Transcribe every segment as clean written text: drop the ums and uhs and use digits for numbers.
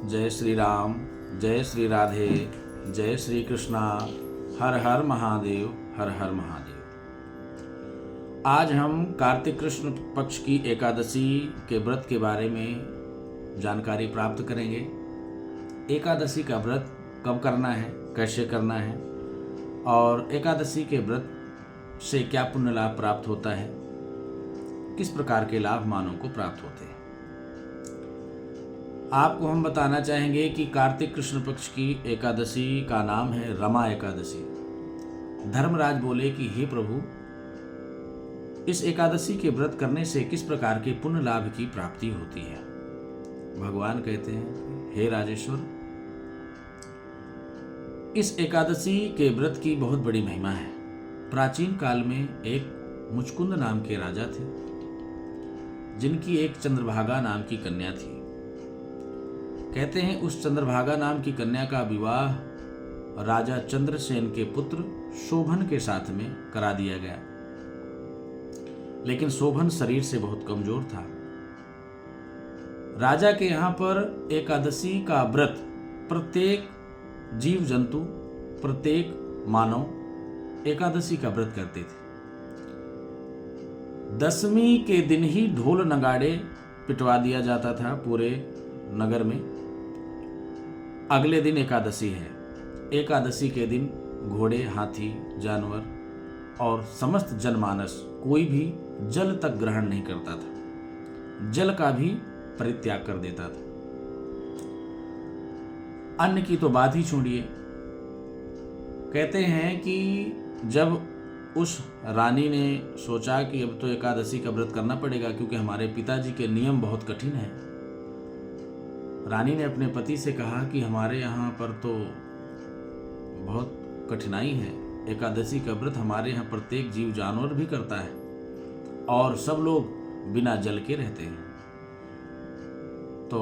जय श्री राम, जय श्री राधे, जय श्री कृष्णा। हर हर महादेव, हर हर महादेव। आज हम कार्तिक कृष्ण पक्ष की एकादशी के व्रत के बारे में जानकारी प्राप्त करेंगे। एकादशी का व्रत कब करना है, कैसे करना है और एकादशी के व्रत से क्या पुण्य लाभ प्राप्त होता है, किस प्रकार के लाभ मानव को प्राप्त होते हैं। आपको हम बताना चाहेंगे कि कार्तिक कृष्ण पक्ष की एकादशी का नाम है रमा एकादशी। धर्मराज बोले कि हे प्रभु, इस एकादशी के व्रत करने से किस प्रकार के पुण्य लाभ की प्राप्ति होती है। भगवान कहते हैं, हे राजेश्वर, इस एकादशी के व्रत की बहुत बड़ी महिमा है। प्राचीन काल में एक मुचकुंद नाम के राजा थे, जिनकी एक चंद्रभागा नाम की कन्या थी। कहते हैं उस चंद्रभागा नाम की कन्या का विवाह राजा चंद्रसेन के पुत्र शोभन के साथ में करा दिया गया, लेकिन शोभन शरीर से बहुत कमजोर था। राजा के यहाँ पर एकादशी का व्रत प्रत्येक जीव जंतु, प्रत्येक मानव एकादशी का व्रत करते थे। 10वीं के दिन ही ढोल नगाड़े पिटवा दिया जाता था पूरे नगर में। अगले दिन एकादशी है। एकादशी के दिन घोड़े, हाथी, जानवर और समस्त जनमानस कोई भी जल तक ग्रहण नहीं करता था, जल का भी परित्याग कर देता था। अन्न की तो बात ही छोड़िए। कहते हैं कि जब उस रानी ने सोचा कि अब तो एकादशी का व्रत करना पड़ेगा, क्योंकि हमारे पिताजी के नियम बहुत कठिन हैं। रानी ने अपने पति से कहा कि हमारे यहाँ पर तो बहुत कठिनाई है, एकादशी का व्रत हमारे यहाँ प्रत्येक जीव जानवर भी करता है और सब लोग बिना जल के रहते हैं। तो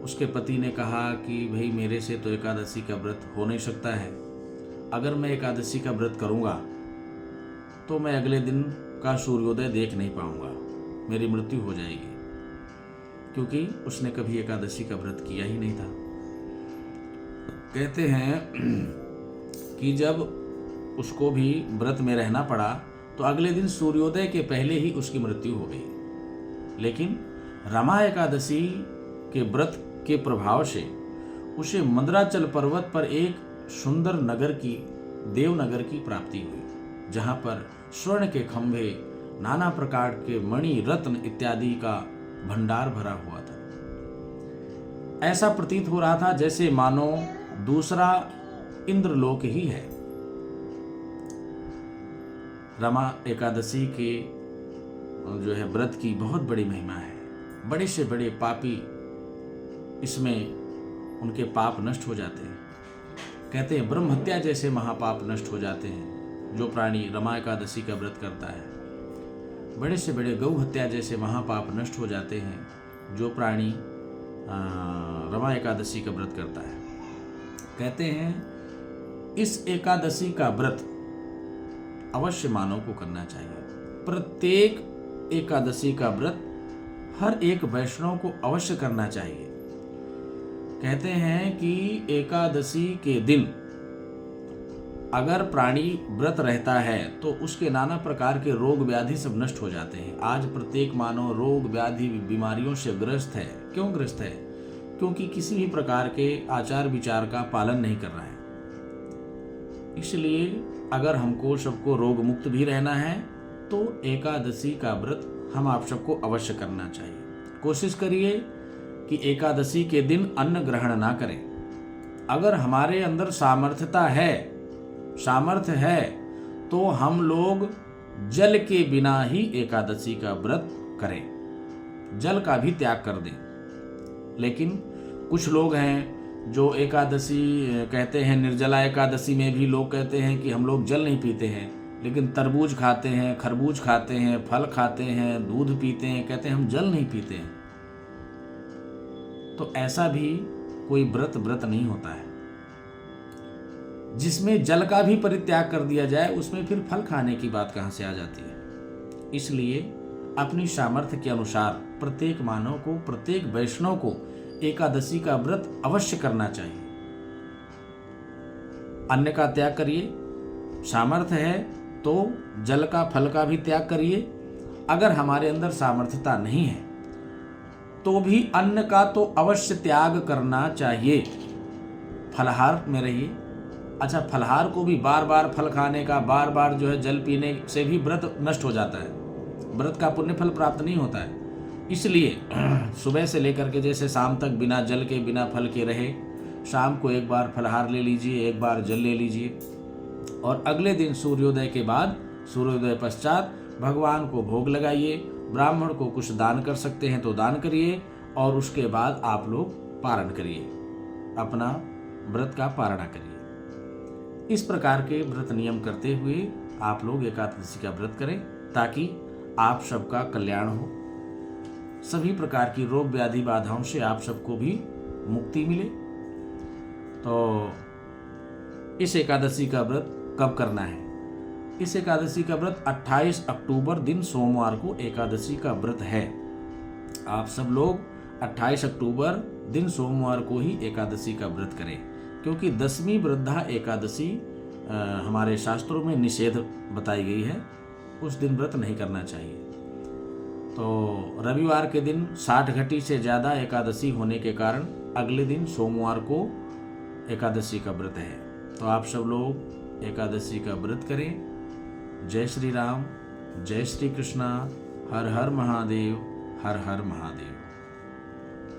उसके पति ने कहा कि भाई, मेरे से तो एकादशी का व्रत हो नहीं सकता है। अगर मैं एकादशी का व्रत करूँगा तो मैं अगले दिन का सूर्योदय देख नहीं पाऊँगा, मेरी मृत्यु हो जाएगी, क्योंकि उसने कभी एकादशी का व्रत किया ही नहीं था। कहते हैं कि जब उसको भी व्रत में रहना पड़ा तो अगले दिन सूर्योदय के पहले ही उसकी मृत्यु हो गई। लेकिन रमा एकादशी के व्रत के प्रभाव से उसे मंदराचल पर्वत पर एक सुंदर नगर की, देवनगर की प्राप्ति हुई, जहाँ पर स्वर्ण के खंभे, नाना प्रकार के मणि, रत्न इत्यादि का भंडार भरा हुआ था। ऐसा प्रतीत हो रहा था जैसे मानो दूसरा इंद्रलोक ही है। रमा एकादशी के जो है व्रत की बहुत बड़ी महिमा है। बड़े से बड़े पापी इसमें उनके पाप नष्ट हो जाते हैं। कहते हैं ब्रह्म हत्या जैसे महापाप नष्ट हो जाते हैं जो प्राणी रमा एकादशी का व्रत करता है। बड़े से बड़े गौ हत्या जैसे महापाप नष्ट हो जाते हैं जो प्राणी रमा एकादशी का व्रत करता है। कहते हैं इस एकादशी का व्रत अवश्य मानव को करना चाहिए। प्रत्येक एकादशी का व्रत हर एक वैष्णव को अवश्य करना चाहिए। कहते हैं कि एकादशी के दिन अगर प्राणी व्रत रहता है तो उसके नाना प्रकार के रोग व्याधि सब नष्ट हो जाते हैं। आज प्रत्येक मानव रोग व्याधि बीमारियों से ग्रस्त है। क्यों ग्रस्त है? क्योंकि किसी भी प्रकार के आचार विचार का पालन नहीं कर रहा है। इसलिए अगर हमको सबको रोग मुक्त भी रहना है तो एकादशी का व्रत हम आप सबको अवश्य करना चाहिए। कोशिश करिए कि एकादशी के दिन अन्न ग्रहण ना करें। अगर हमारे अंदर सामर्थ्य है तो हम लोग जल के बिना ही एकादशी का व्रत करें, जल का भी त्याग कर दें। लेकिन कुछ लोग हैं जो एकादशी कहते हैं, निर्जला एकादशी में भी लोग कहते हैं कि हम लोग जल नहीं पीते हैं, लेकिन तरबूज खाते हैं, खरबूज खाते हैं, फल खाते हैं, दूध पीते हैं, कहते हैं हम जल नहीं पीते हैं। तो ऐसा भी कोई व्रत नहीं होता है। जिसमें जल का भी परित्याग कर दिया जाए उसमें फिर फल खाने की बात कहाँ से आ जाती है। इसलिए अपनी सामर्थ्य के अनुसार प्रत्येक मानव को, प्रत्येक वैष्णव को एकादशी का व्रत अवश्य करना चाहिए। अन्न का त्याग करिए, सामर्थ्य है तो जल का फल का भी त्याग करिए। अगर हमारे अंदर सामर्थ्यता नहीं है तो भी अन्न का तो अवश्य त्याग करना चाहिए। फलाहार में रहिए। अच्छा, फलाहार को भी बार बार फल खाने का, बार बार जो है जल पीने से भी व्रत नष्ट हो जाता है, व्रत का पुण्य फल प्राप्त नहीं होता है। इसलिए सुबह से लेकर के जैसे शाम तक बिना जल के बिना फल के रहे, शाम को एक बार फलाहार ले लीजिए, एक बार जल ले लीजिए, और अगले दिन सूर्योदय के बाद, सूर्योदय पश्चात भगवान को भोग लगाइए। ब्राह्मण को कुछ दान कर सकते हैं तो दान करिए, और उसके बाद आप लोग पारण करिए, अपना व्रत का पारणा करिए। इस प्रकार के व्रत नियम करते हुए आप लोग एकादशी का व्रत करें, ताकि आप सबका कल्याण हो, सभी प्रकार की रोग व्याधि बाधाओं से आप सबको भी मुक्ति मिले। तो इस एकादशी का व्रत कब करना है? इस एकादशी का व्रत 28 अक्टूबर दिन सोमवार को एकादशी का व्रत है। आप सब लोग 28 अक्टूबर दिन सोमवार को ही एकादशी का व्रत करें, क्योंकि 10वीं वृद्धा एकादशी हमारे शास्त्रों में निषेध बताई गई है, उस दिन व्रत नहीं करना चाहिए। तो रविवार के दिन 60 घटी से ज़्यादा एकादशी होने के कारण अगले दिन सोमवार को एकादशी का व्रत है। तो आप सब लोग एकादशी का व्रत करें। जय श्री राम, जय श्री कृष्णा, हर हर महादेव, हर हर महादेव।